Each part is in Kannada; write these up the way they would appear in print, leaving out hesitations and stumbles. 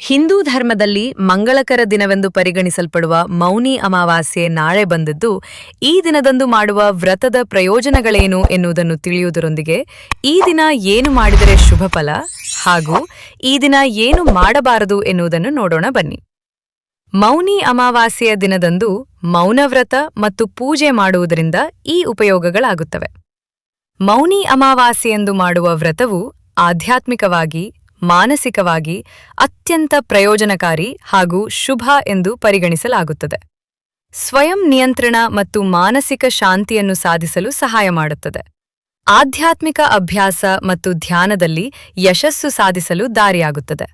ಹಿಂದೂ ಧರ್ಮದಲ್ಲಿ ಮಂಗಳಕರ ದಿನವೆಂದು ಪರಿಗಣಿಸಲ್ಪಡುವ ಮೌನಿ ಅಮಾವಾಸ್ಯೆ ನಾಳೆ ಬಂದಿದ್ದು, ಈ ದಿನದಂದು ಮಾಡುವ ವ್ರತದ ಪ್ರಯೋಜನಗಳೇನು ಎನ್ನುವುದನ್ನು ತಿಳಿಯುವುದರೊಂದಿಗೆ ಈ ದಿನ ಏನು ಮಾಡಿದರೆ ಶುಭ ಫಲ ಹಾಗೂ ಈ ದಿನ ಏನು ಮಾಡಬಾರದು ಎನ್ನುವುದನ್ನು ನೋಡೋಣ ಬನ್ನಿ. ಮೌನಿ ಅಮಾವಾಸ್ಯೆಯ ದಿನದಂದು ಮೌನವ್ರತ ಮತ್ತು ಪೂಜೆ ಮಾಡುವುದರಿಂದ ಈ ಉಪಯೋಗಗಳಾಗುತ್ತವೆ. ಮೌನಿ ಅಮಾವಾಸ್ಯೆಯಂದು ಮಾಡುವ ವ್ರತವು ಆಧ್ಯಾತ್ಮಿಕವಾಗಿ ಮಾನಸಿಕವಾಗಿ ಅತ್ಯಂತ ಪ್ರಯೋಜನಕಾರಿ ಹಾಗೂ ಶುಭ ಎಂದು ಪರಿಗಣಿಸಲಾಗುತ್ತದೆ. ಸ್ವಯಂ ನಿಯಂತ್ರಣ ಮತ್ತು ಮಾನಸಿಕ ಶಾಂತಿಯನ್ನು ಸಾಧಿಸಲು ಸಹಾಯ ಮಾಡುತ್ತದೆ. ಆಧ್ಯಾತ್ಮಿಕ ಅಭ್ಯಾಸ ಮತ್ತು ಧ್ಯಾನದಲ್ಲಿ ಯಶಸ್ಸು ಸಾಧಿಸಲು ದಾರಿಯಾಗುತ್ತದೆ.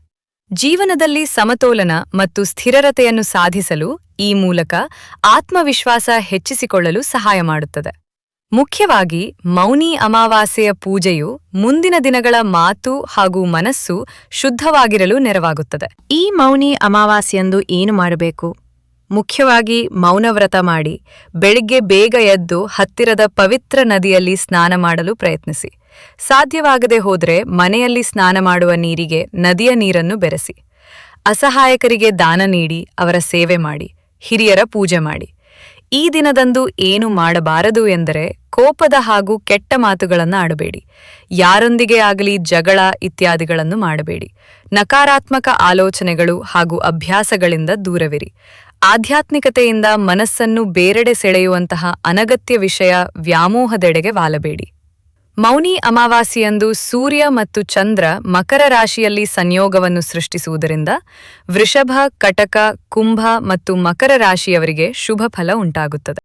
ಜೀವನದಲ್ಲಿ ಸಮತೋಲನ ಮತ್ತು ಸ್ಥಿರತೆಯನ್ನು ಸಾಧಿಸಲು ಈ ಮೂಲಕ ಆತ್ಮವಿಶ್ವಾಸ ಹೆಚ್ಚಿಸಿಕೊಳ್ಳಲು ಸಹಾಯ ಮಾಡುತ್ತದೆ. ಮುಖ್ಯವಾಗಿ ಮೌನಿ ಅಮಾವಾಸ್ಯೆಯ ಪೂಜೆಯು ಮುಂದಿನ ದಿನಗಳ ಮಾತು ಹಾಗೂ ಮನಸ್ಸು ಶುದ್ಧವಾಗಿರಲು ನೆರವಾಗುತ್ತದೆ. ಈ ಮೌನಿ ಅಮಾವಾಸ್ಯೆಯಂದು ಏನು ಮಾಡಬೇಕು? ಮುಖ್ಯವಾಗಿ ಮೌನವ್ರತ ಮಾಡಿ ಬೆಳಿಗ್ಗೆ ಬೇಗ ಎದ್ದು ಹತ್ತಿರದ ಪವಿತ್ರ ನದಿಯಲ್ಲಿ ಸ್ನಾನ ಮಾಡಲು ಪ್ರಯತ್ನಿಸಿ. ಸಾಧ್ಯವಾಗದೆ ಹೋದರೆ ಮನೆಯಲ್ಲಿ ಸ್ನಾನ ಮಾಡುವ ನೀರಿಗೆ ನದಿಯ ನೀರನ್ನು ಬೆರೆಸಿ. ಅಸಹಾಯಕರಿಗೆ ದಾನ ನೀಡಿ ಅವರ ಸೇವೆ ಮಾಡಿ. ಹಿರಿಯರ ಪೂಜೆ ಮಾಡಿ. ಈ ದಿನದಂದು ಏನು ಮಾಡಬಾರದು ಎಂದರೆ ಕೋಪದ ಹಾಗೂ ಕೆಟ್ಟ ಮಾತುಗಳನ್ನು ಆಡಬೇಡಿ. ಯಾರೊಂದಿಗೆ ಆಗಲಿ ಜಗಳ ಇತ್ಯಾದಿಗಳನ್ನು ಮಾಡಬೇಡಿ. ನಕಾರಾತ್ಮಕ ಆಲೋಚನೆಗಳು ಹಾಗೂ ಅಭ್ಯಾಸಗಳಿಂದ ದೂರವಿರಿ. ಆಧ್ಯಾತ್ಮಿಕತೆಯಿಂದ ಮನಸ್ಸನ್ನು ಬೇರೆಡೆ ಸೆಳೆಯುವಂತಹ ಅನಗತ್ಯ ವಿಷಯ ವ್ಯಾಮೋಹದೆಡೆಗೆ ವಾಲಬೇಡಿ. ಮೌನಿ ಅಮಾವಾಸ್ಯೆಯಂದು ಸೂರ್ಯ ಮತ್ತು ಚಂದ್ರ ಮಕರ ರಾಶಿಯಲ್ಲಿ ಸಂಯೋಗವನ್ನು ಸೃಷ್ಟಿಸುವುದರಿಂದ ವೃಷಭ, ಕಟಕ, ಕುಂಭ ಮತ್ತು ಮಕರ ರಾಶಿಯವರಿಗೆ ಶುಭ ಫಲ ಉಂಟಾಗುತ್ತದೆ.